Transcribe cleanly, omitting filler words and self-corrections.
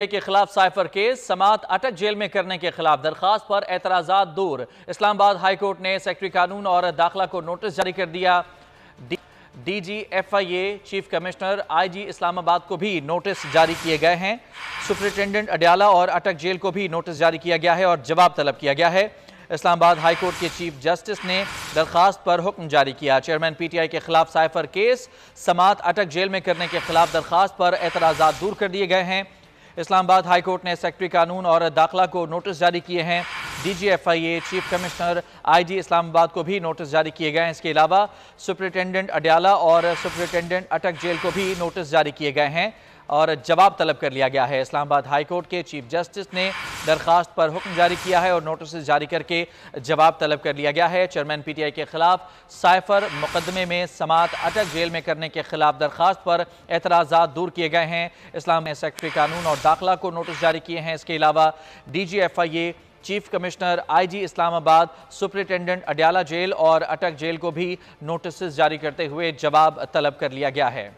के खिलाफ cipher case समात अटक जेल में करने के खिलाफ दरखास्त पर एतराजात दूर। इस्लामाबाद हाई कोर्ट ने सेक्रेटरी कानून और दाखिला को नोटिस जारी कर दिया। DGFIA chief commissioner IG Islamabad को भी नोटिस जारी किए गए हैं। सुपरिटेंडेंट अडयाला और अटक जेल को भी नोटिस जारी किया गया है और जवाब तलब किया गया है। इस्लामाबाद हाई कोर्ट के चीफ जस्टिस ने दरखास्त पर हुक्म जारी किया। चेयरमैन PTI के खिलाफ साइफर केस समात अटक जेल में करने के खिलाफ दरखास्त पर एतराजात दूर कर दिए गए हैं। इस्लामाबाद हाई कोर्ट ने सेक्रेटरी कानून और दाखिला को नोटिस जारी किए हैं। DGFIA chief commissioner IG Islamabad को भी नोटिस जारी किए गए हैं। इसके अलावा सुपरिटेंडेंट अडयाला और सुपरिटेंडेंट अटक जेल को भी नोटिस जारी किए गए हैं और जवाब तलब कर लिया गया है। इस्लामाबाद हाई कोर्ट के चीफ जस्टिस ने दरखास्त पर हुक्म जारी किया है और नोटिस जारी करके जवाब तलब कर लिया गया है। चेयरमैन PTI के खिलाफ साइफर मुकदमे में समात अटक जेल में करने के खिलाफ दरखास्त पर एतराज़ात दूर किए गए हैं। इस्लाम ने सेक्रेटरी कानून और दाखिला को नोटिस जारी किए हैं। इसके अलावा DGFIA chief commissioner IG Islamabad, superintendent Adiala jail और अटक जेल को भी नोटिस जारी करते हुए जवाब तलब कर लिया गया है।